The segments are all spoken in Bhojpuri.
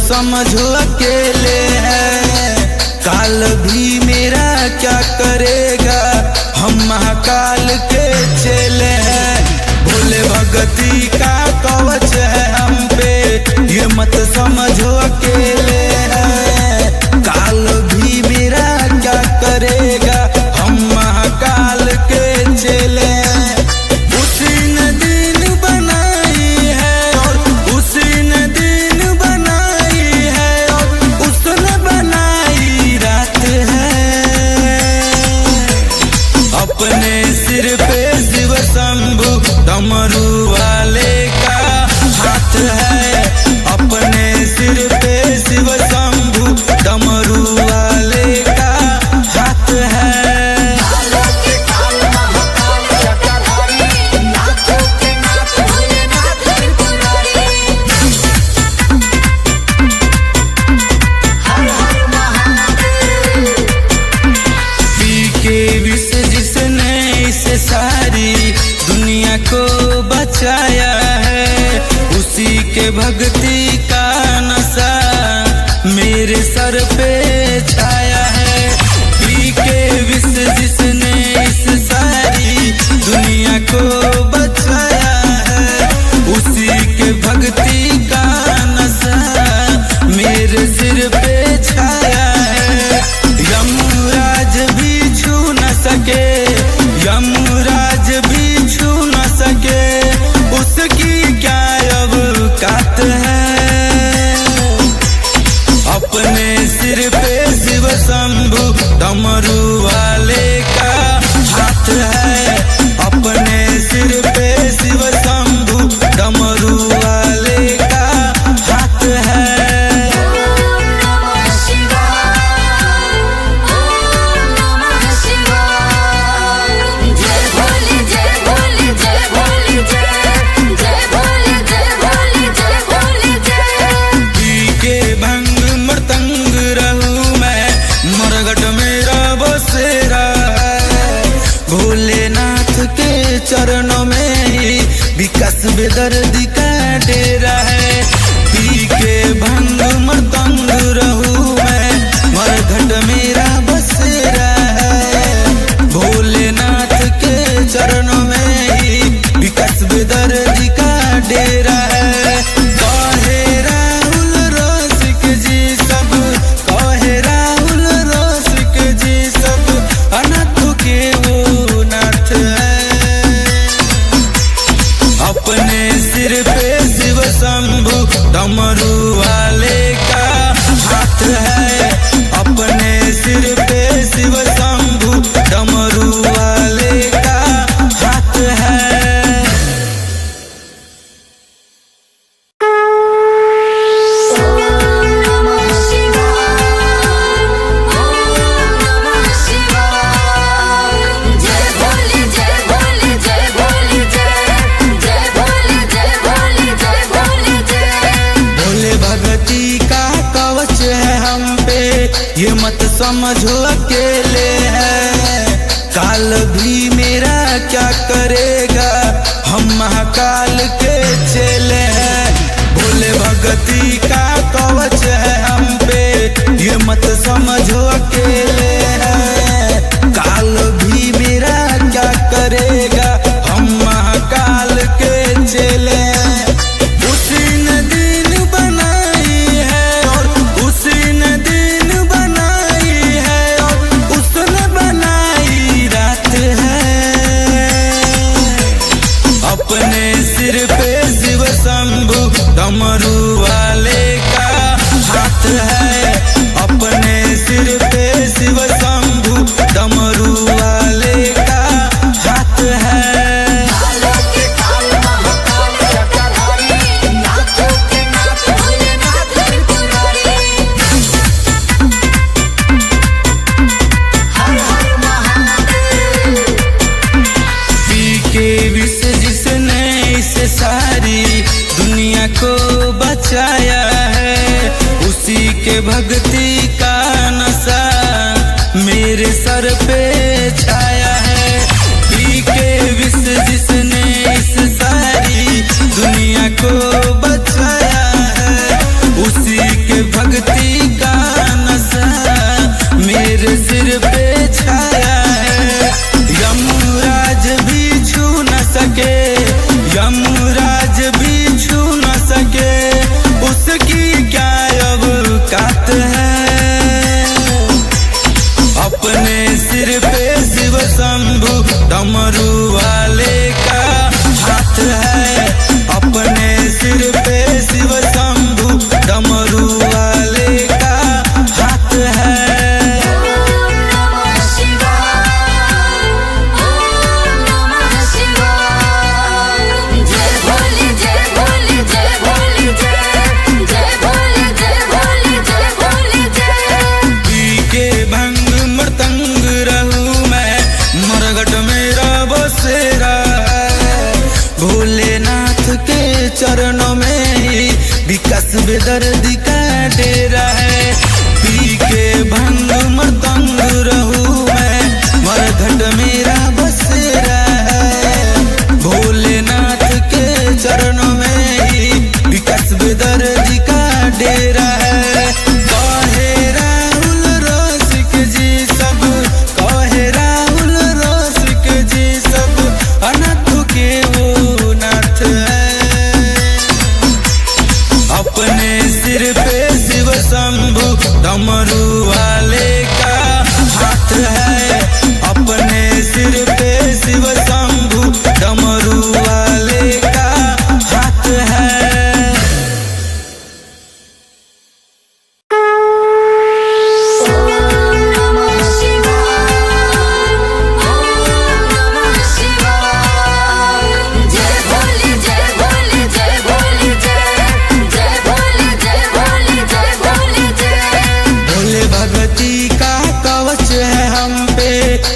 समझो अकेले हैं। काल भी मेरा क्या करेगा, हम महाकाल के चेले हैं। भोले भगती का कवच है हम पे, ये मत समझो अकेले हैं। काल भी मेरा क्या करेगा, हम महाकाल के चेले हैं। उसी ने दिन बनाई है और उसी ने दिन बनाई है और उसने बनाई रात है। अपने सिर पे शिव शंभु डमरू वाले का हाथ है। अपने सिर पे शिव शंभु डमरू वाले का हाथ है। सारी दुनिया को बचाया है, उसी के भक्ति का नशा मेरे सर पे छाया है। पी के विष जिसने इस सारी दुनिया को बचाया है, उसी के भक्ति का नशा मेरे सिर पे छाया है। यमराज भी छू न सके, यमराज भी छू न सके, उसकी क्या औकात है। अपने सिर पे शिव शंभु डमरू वाले का हाथ है। अपने सिर पे शिव शंभु डमरू वाले का हाथ है। भोलेनाथ के चरणों में ही विकास बेदर्दी का डेरा है। पी के भंग मृतंग रहूं मैं, मरघट मेरा बसेरा है। भोलेनाथ के चरणों में ही विकास बेदर्दी का डेरा है। कहे राहुल रसिक जी सब, कहे राहुल रसिक जी सब, अनाथ के वो नाथ है। अपने सिर पे शिव शंभु डमरू वाले का हाथ है। अपने सिर पे शिव शंभु डमरू वाले का हाथ है। ये मत समझो अकेले हैं। काल भी मेरा क्या करेगा, हम महाकाल के चेले हैं। भोले भगती का कवच है हम पे, ये मत समझो अकेले हैं। काल भी मेरा क्या करेगा, हम महाकाल के चेले हैं। उसी ने दिन बनाई है और उसी ने दिन बनाई है और उसने बनाई रात है। अपने सिर पे शिव शंभु डमरू वाले का हाथ है। अपने सिर पे शिव शंभु डमरू वाले का हाथ है। सारी दुनिया को बचाया है, उसी के भक्ति का नशा मेरे सर पे छाया है। पी के विष जिसने इस सारी दुनिया को बचाया है, उसी के बेदर्दी का डेरा है। पी के भंग मृदंग रहूं मैं, मरघट मेरा बसेरा है। भोलेनाथ के चरणों में ही विकास बेदर्दी का डेरा है। कहे राहुल रसिक जी सब, कहे राहुल रसिक जी सब, अनाथ के वो नाथ है। अपने सिर पे शिव शंभु डमरू वाले का हाथ है। अपने सिर पे शिव शंभु डमरू वाले का हाथ है।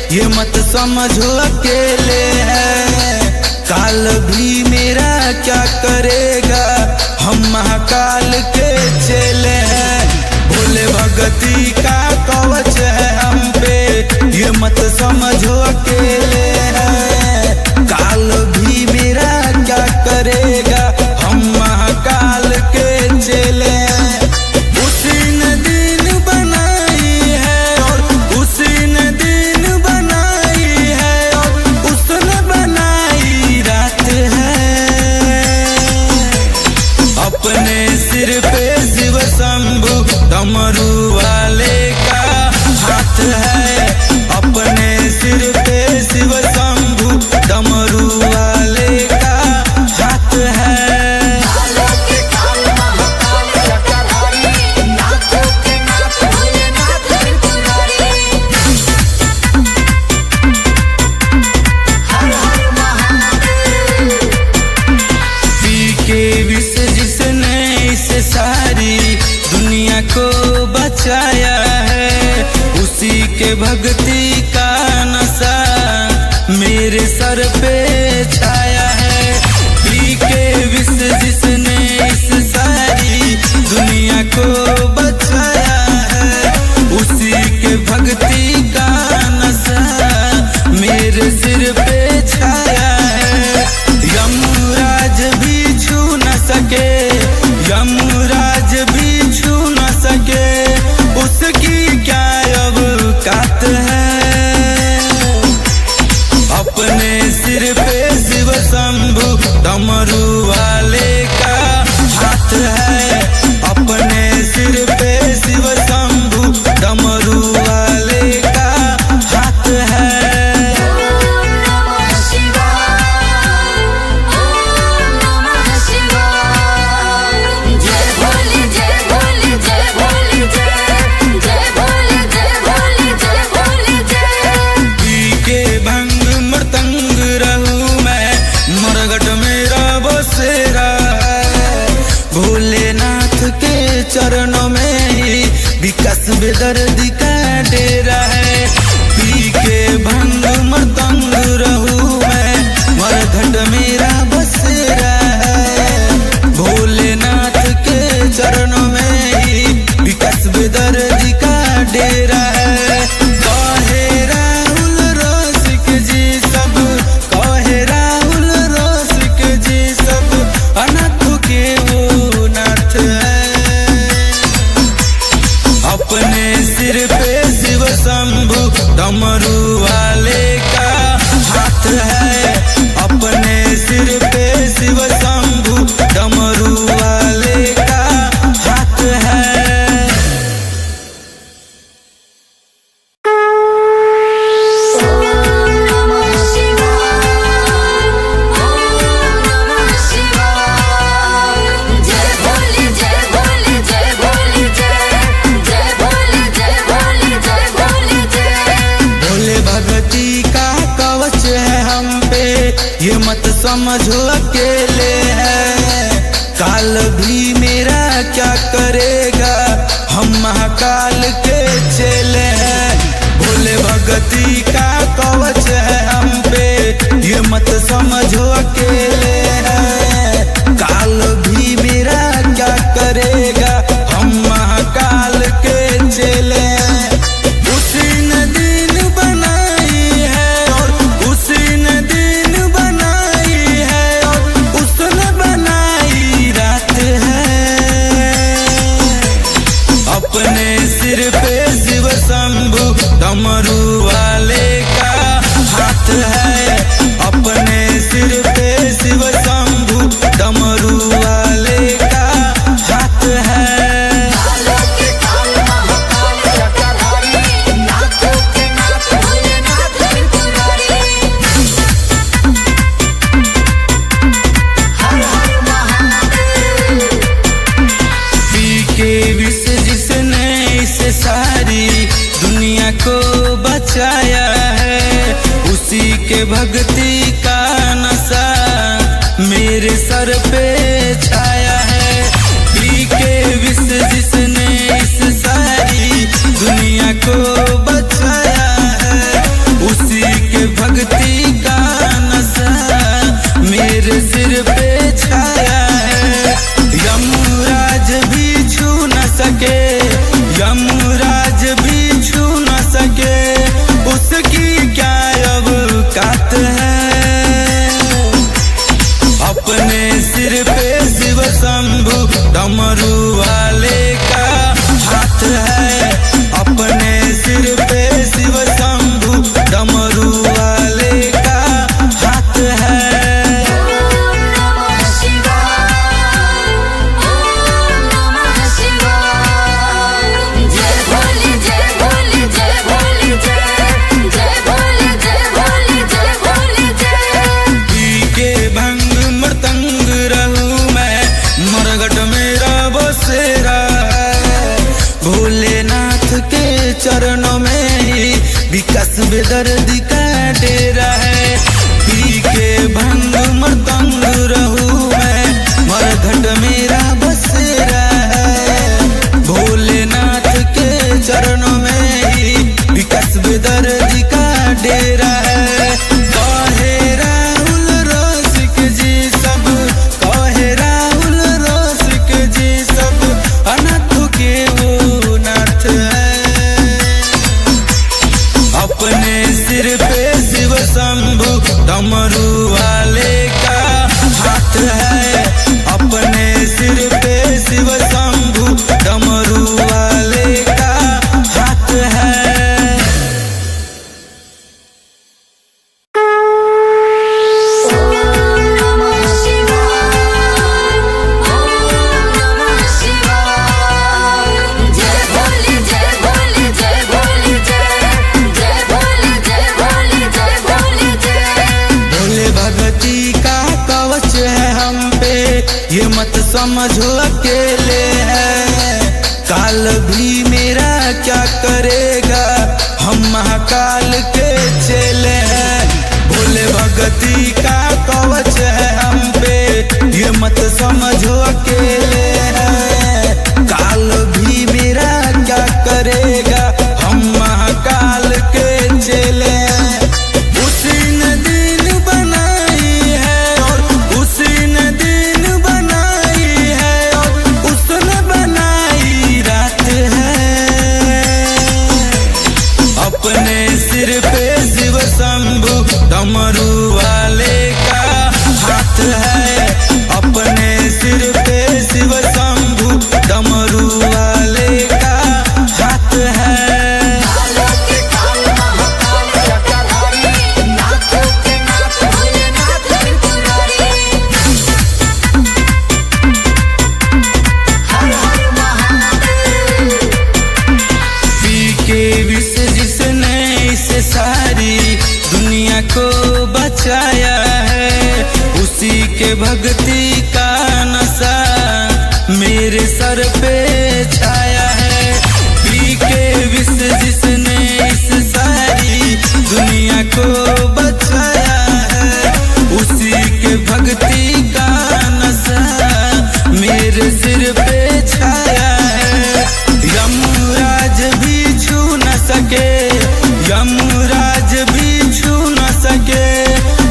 ये मत समझो अकेले है, काल भी मेरा क्या करेगा, हम महाकाल के चेले हैं। भोले भगती का कवच है हम पे, ये मत समझो अकेले है, काल भी मेरा क्या करेगा, हम महाकाल के चेले हैं। उसी ने दिन बनाई है और उसी ने दिन बनाई है और उसने बनाई रात है। अपने सिर पे शिव शंभु डमरू वाले का हाथ है। अपने सिर पे शिव शंभु डमरू वाले का हाथ है। सारी दुनिया को बचाया है, उसी के भक्ति का नशा मेरे सर पे छाया है। पी के विष जिसने इस सारी दुनिया को बचाया है, उसी के भक्ति का नशा मेरे सिर पे छाया है। यमराज भी छू न सके, यमराज भी छू न सके, उसकी क्या औकात है। अपने सिर पे शिव शंभु डमरू वाले का हाथ है। अपने सिर पे शिव शंभु डमरू वाले का हाथ है। भोलेनाथ के चरणों में ही विकास बेदर्दी का डेरा है। पी के भंग मृदंग रहूं मैं, मरघट मेरा बसेरा है। भोलेनाथ के चरणों में ही विकास बेदर्दी का डेरा है। कहे राहुल रसिक जी सब, कहे राहुल रसिक जी सब, अनाथ के वो नाथ है। अपने सिर पे शिव शंभु डमरू वाले का हाथ है। अपने सिर पे शिव शंभु डमरू वाले का हाथ है। ये मत समझो अकेले है, काल भी मेरा क्या करेगा, हम महाकाल के चेले हैं। भोले भगती का कवच है हम पे, ये मत समझो अकेले है, काल भी मेरा क्या करेगा। सर पे छाया है। पी के विष जिसने इस सारी दुनिया को बचाया है, उसी के भक्ति का नशा मेरे सिर पे छाया है। यमराज भी छू न सके, यमराज भी छू न सके, उसकी क्या अब औकात है। अपने सिर पे शिव शंभु डमरू वाले का हाथ है, अपने सिर पे शिव शंभु डमरू वाले का हाथ है। भोलेनाथ के चरणों में ही विकास बेदर्दी का डेरा है। पी के भंग मृदंग रहूं मैं, मरघट मेरा बसेरा है। भोलेनाथ के चरणों में ही विकास बेदर्दी का डेरा है। कहे राहुल रसिक जी सब, कहे राहुल रसिक जी सब, अनाथ के वो नाथ है। अपने सिर पे शिव शंभु डमरू वाले का हाथ है, अपने सिर पे शिव शंभु डमरू वाले का हाथ है। ये मत समझो अकेले है, काल भी मेरा क्या करेगा, हम महाकाल के चेले हैं। भोले भगती का कवच है हम पे, ये मत समझो अकेले है, काल भी मेरा क्या करेगा, हम महाकाल के चेले हैं। उसी ने दिन बनाई है और उसी ने दिन बनाई है और उसने बनाई रात है। अपने सिर पे शिव शंभु डमरू वाले का हाथ है, अपने सिर पे शिव शंभु डमरू वाले का हाथ है। सारी दुनिया को बचाया है, उसी के भक्ति का नशा मेरे सर पे छाया है। पी के विष जिसने इस सारी दुनिया को बचाया है, उसी के भक्ति का नशा मेरे सिर पे छाया है। यमराज भी छू न सके, यमराज भी छू न सके,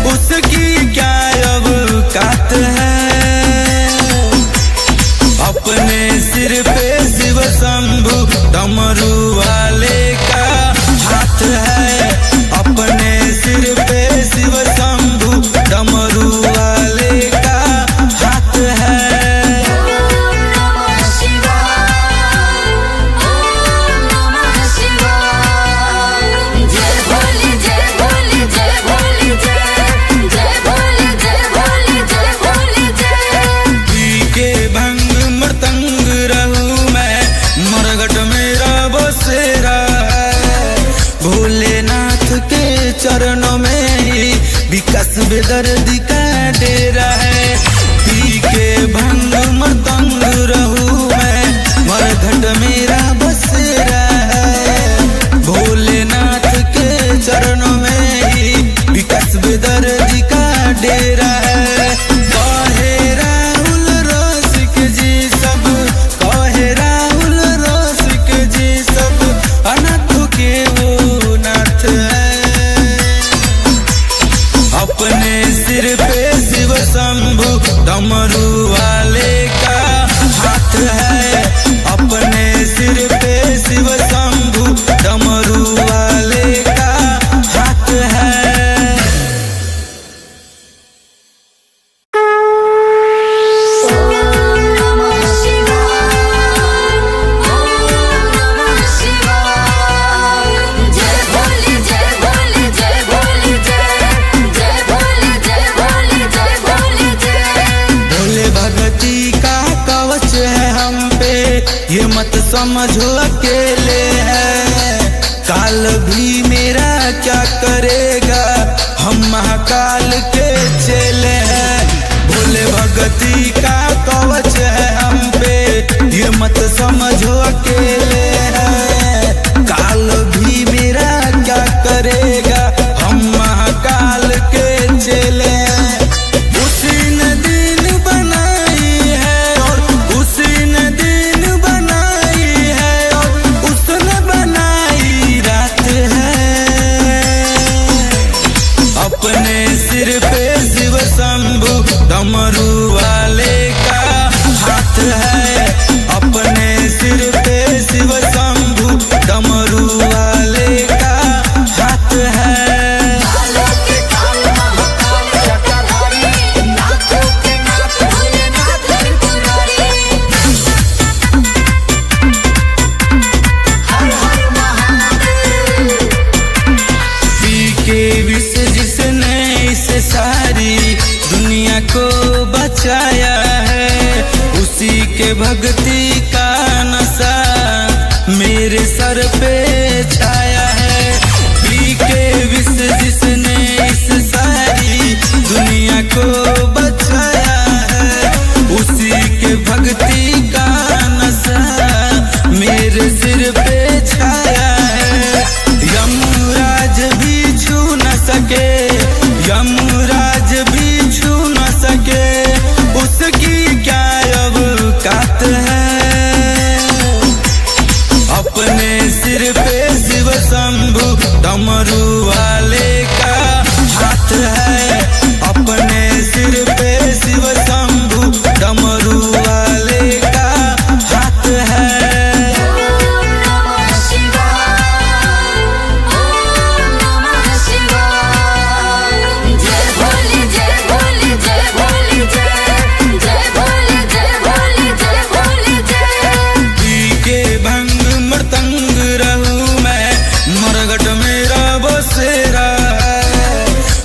उसकी क्या अब औकात है। अपने सिर पे शिव शंभु डमरू वाले का हाथ है, अपने सिर समझो अकेले है। काल भी मेरा क्या करेगा, हम महाकाल के चेले हैं। भोले भगती का कवच है हम पे, ये मत समझो अकेले है। काल भी मेरा क्या करेगा, हम महाकाल के चेले हैं। उसी ने दिन बनाई है और उसी ने दिन बनाई है और उसने बनाई रात है। अपने सिर पे शिव शंभु डमरू वाले का हाथ है। अपने सिर पे शिव शंभु डमरू वाले का हाथ है। सारी दुनिया को बचाया है, उसी के भक्ति का नशा मेरे सर पे छाया है। पी के विष जिसने इस सारी दुनिया को बचाया है, उसी के भक्ति का नशा मेरे सिर पे छाया है। यमराज भी छू न सके, यमराज भी छू न सके, उसकी क्या औकात है। अपने सिर पे शिव शंभु डमरू वाले का हाथ है। अपने सिर पे शिव शंभु डमरू वाले का हाथ है।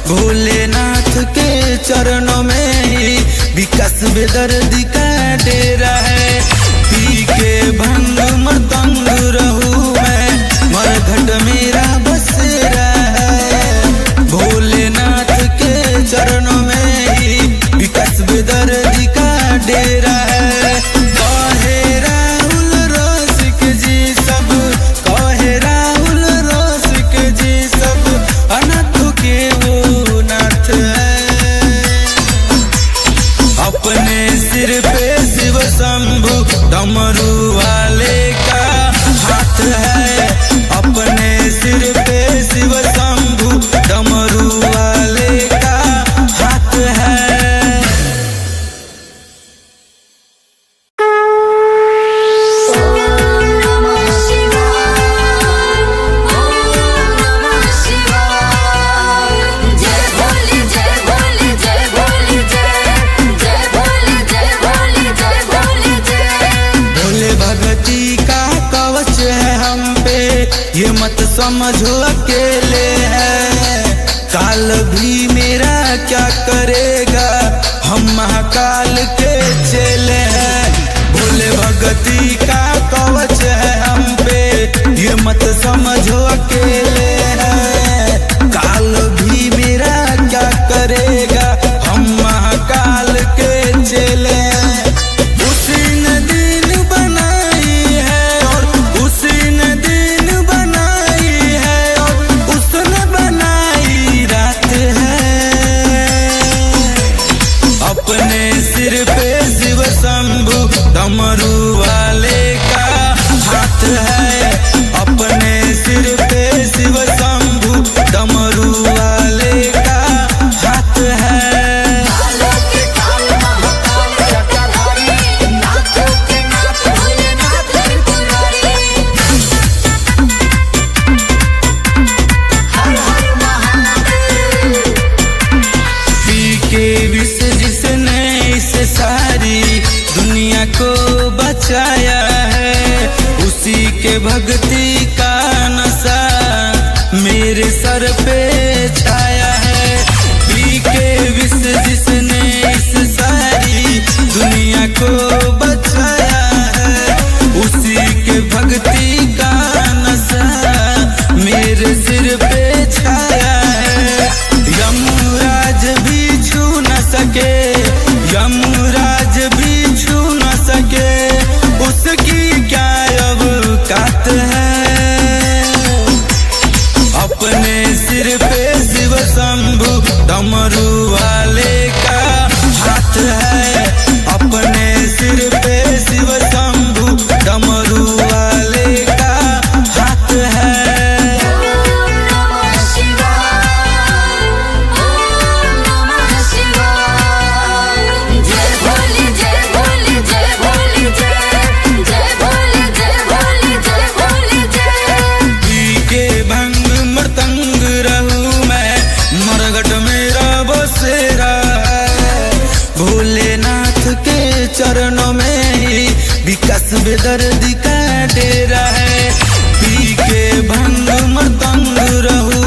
भोलेनाथ के चरणों में ही विकास बेदर्दी का डेरा है। पी के भंग मृदंग रहूं मैं, मरघट मेरा बसेरा है। भोलेनाथ के चरणों में ही विकास बेदर्दी का डेरा है। कहे राहुल रसिक जी सब, कहे राहुल रसिक जी सब, अनाथ के वो नाथ है। अपने सिर पे शिव शंभु डमरू वाले का हाथ है। अपने सिर पे शिव शंभु डमरू वाले का हाथ है। ये मत समझो अकेले है। काल भी मेरा क्या करेगा, हम महाकाल के चेले हैं। भोले भगती का कवच है हम पे, ये मत समझो अकेले है। काल भी मेरा क्या करेगा, हम महाकाल के चेले हैं। उसी ने दिन बनाई है और उसी ने दिन बनाई है और उसने बनाई रात है। अपने सिर पे शिव शंभु डमरू वाले का हाथ है। अपने सिर पे शिव शंभु डमरू वाले का हाथ है। सारी दुनिया को बचाया है, उसी के भक्ति का नशा मेरे सर पे छाया है। पी के विष जिसने इस सारी दुनिया को बचाया है, उसी के यमराज भी छू न सके, उसकी क्या अब औकात है। अपने सिर पे शिव शंभु डमरू वाले का हाथ है, अपने सिर पे शिव शंभु डमरू वाले का हाथ है। भोलेनाथ के चरणों में ही विकास बेदर्दी का डेरा है। पी के भंग मृदंग रहू